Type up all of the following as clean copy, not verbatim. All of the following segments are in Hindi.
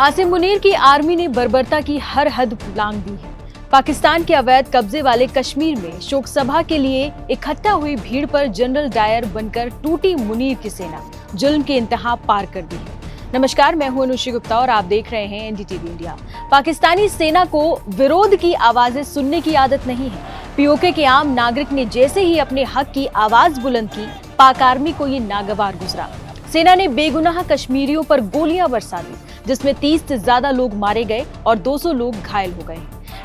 आसिम मुनीर की आर्मी ने बर्बरता की हर हद लांघ दी है। पाकिस्तान के अवैध कब्जे वाले कश्मीर में शोक सभा के लिए इकट्ठा हुई भीड़ पर जनरल डायर बनकर टूटी मुनीर की सेना जुल्म की इंतहा पार कर दी है। नमस्कार, मैं हूं अनुश्री गुप्ता और आप देख रहे हैं एनडीटीवी इंडिया। पाकिस्तानी सेना को विरोध की आवाजें सुनने की आदत नहीं है। पीओके के आम नागरिक ने जैसे ही अपने हक की आवाज बुलंद की, पाक आर्मी को ये नागवार गुजरा। सेना ने बेगुनाह कश्मीरियों पर गोलियां बरसा दी, जिसमें 30 से ज्यादा लोग मारे गए और 200 लोग घायल हो गए।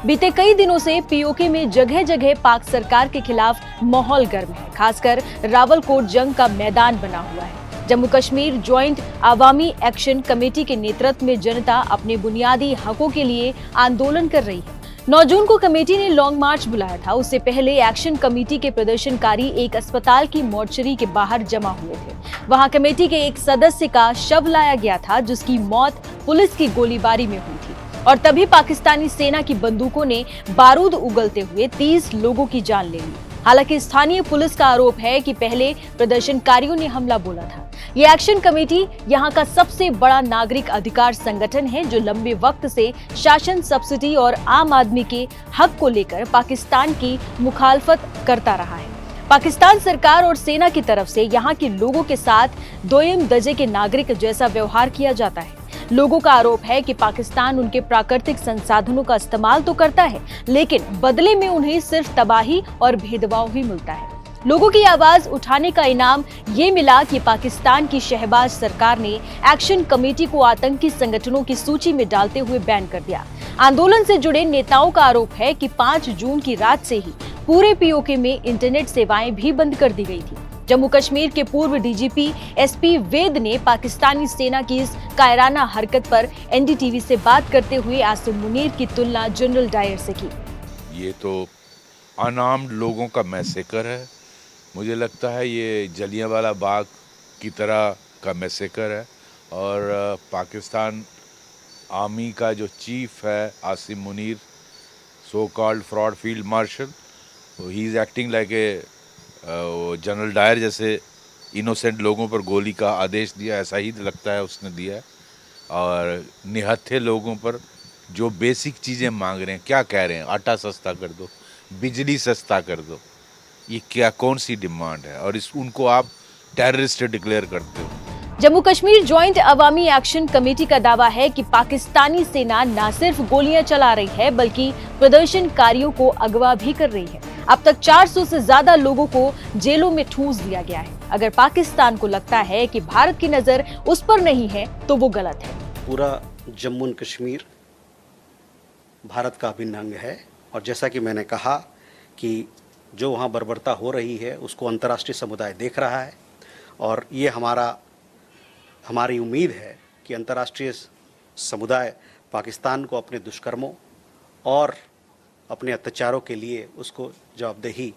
बीते कई दिनों से पीओके में जगह जगह पाक सरकार के खिलाफ माहौल गर्म है। खासकर रावलकोट जंग का मैदान बना हुआ है। जम्मू कश्मीर ज्वाइंट अवामी एक्शन कमेटी के नेतृत्व में जनता अपने बुनियादी हकों के लिए आंदोलन कर रही है। 9 जून को कमेटी ने लॉन्ग मार्च बुलाया था। उससे पहले एक्शन कमेटी के प्रदर्शनकारी एक अस्पताल की मोर्चरी के बाहर जमा हुए थे। वहां कमेटी के एक सदस्य का शव लाया गया था, जिसकी मौत पुलिस की गोलीबारी में हुई थी। और तभी पाकिस्तानी सेना की बंदूकों ने बारूद उगलते हुए 30 लोगों की जान ले ली। हालांकि स्थानीय पुलिस का आरोप है कि पहले प्रदर्शनकारियों ने हमला बोला था। ये एक्शन कमेटी यहाँ का सबसे बड़ा नागरिक अधिकार संगठन है, जो लंबे वक्त से शासन, सब्सिडी और आम आदमी के हक को लेकर पाकिस्तान की मुखालफत करता रहा है। पाकिस्तान सरकार और सेना की तरफ से यहाँ के लोगों के साथ दोयम दर्जे के नागरिक जैसा व्यवहार किया जाता है। लोगों का आरोप है कि पाकिस्तान उनके प्राकृतिक संसाधनों का इस्तेमाल तो करता है, लेकिन बदले में उन्हें सिर्फ तबाही और भेदभाव ही मिलता है। लोगों की आवाज उठाने का इनाम ये मिला कि पाकिस्तान की शहबाज सरकार ने एक्शन कमेटी को आतंकी संगठनों की सूची में डालते हुए बैन कर दिया। आंदोलन से जुड़े नेताओं का आरोप है कि 5 जून की रात से ही पूरे पीओके में इंटरनेट सेवाएं भी बंद कर दी गई थी। जम्मू कश्मीर के पूर्व डीजीपी एसपी वेद ने पाकिस्तानी सेना की इस कायराना हरकत पर एनडीटीवी से बात करते हुए आसिम मुनीर की तुलना जनरल डायर से की। ये तो अनार्म्ड लोगों का मैसेकर है। मुझे लगता है ये जलियांवाला बाग की तरह का मैसेकर है। और पाकिस्तान आर्मी का जो चीफ है Asim Munir, so called fraud field marshal, he is acting like a general Dyer जैसे इनोसेंट लोगों पर गोली का आदेश दिया, ऐसा ही लगता है उसने दिया है। और निहत्थे लोगों पर जो बेसिक चीज़ें मांग रहे हैं, क्या कह रहे हैं, आटा सस्ता कर दो, बिजली सस्ता कर दो, ये क्या कौन सी डिमांड है? और उनको आप टेररिस्ट डिक्लेयर करते हो। जम्मू कश्मीर ज्वाइंट अवामी एक्शन कमेटी का दावा है कि पाकिस्तानी सेना न सिर्फ गोलियां चला रही है, बल्कि प्रदर्शनकारियों को अगवा भी कर रही है। अब तक 400 से ज्यादा लोगों को जेलों में ठूंस दिया गया है। अगर पाकिस्तान को लगता है कि भारत की नजर उस पर नहीं है, तो वो गलत है। पूरा जम्मू और कश्मीर भारत का अभिन्न अंग है, और जैसा कि मैंने कहा कि जो वहाँ बर्बरता हो रही है उसको अंतर्राष्ट्रीय समुदाय देख रहा है। और ये हमारी उम्मीद है कि अंतर्राष्ट्रीय समुदाय पाकिस्तान को अपने दुष्कर्मों और अपने अत्याचारों के लिए उसको जवाबदेही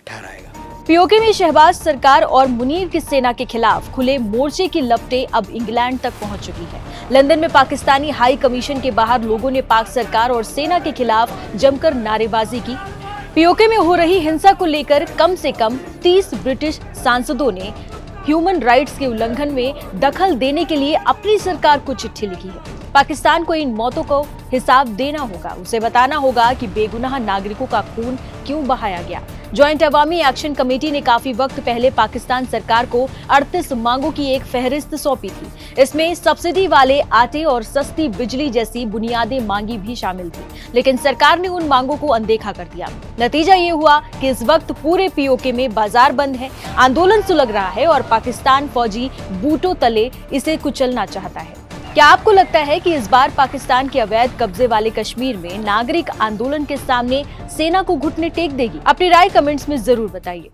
ठहराएगा। पीओके में शहबाज सरकार और मुनीर की सेना के खिलाफ खुले मोर्चे की लपटें अब इंग्लैंड तक पहुंच चुकी है। लंदन में पाकिस्तानी हाई कमीशन के बाहर लोगों ने पाक सरकार और सेना के खिलाफ जमकर नारेबाजी की। पीओके में हो रही हिंसा को लेकर कम से कम 30 ब्रिटिश सांसदों ने ह्यूमन राइट्स के उल्लंघन में दखल देने के लिए अपनी सरकार को चिट्ठी लिखी है। पाकिस्तान को इन मौतों को हिसाब देना होगा। उसे बताना होगा कि बेगुनाह नागरिकों का खून क्यों बहाया गया। ज्वाइंट अवामी एक्शन कमेटी ने काफी वक्त पहले पाकिस्तान सरकार को 38 मांगों की एक फहरिस्त सौंपी थी। इसमें सब्सिडी वाले आटे और सस्ती बिजली जैसी बुनियादी मांगी भी शामिल थी, लेकिन सरकार ने उन मांगों को अनदेखा कर दिया। नतीजा ये हुआ कि इस वक्त पूरे पीओके में बाजार बंद है, आंदोलन सुलग रहा है और पाकिस्तान फौजी बूटों तले इसे कुचलना चाहता है। क्या आपको लगता है कि इस बार पाकिस्तान के अवैध कब्जे वाले कश्मीर में नागरिक आंदोलन के सामने सेना को घुटने टेक देगी? अपनी राय कमेंट्स में जरूर बताइए।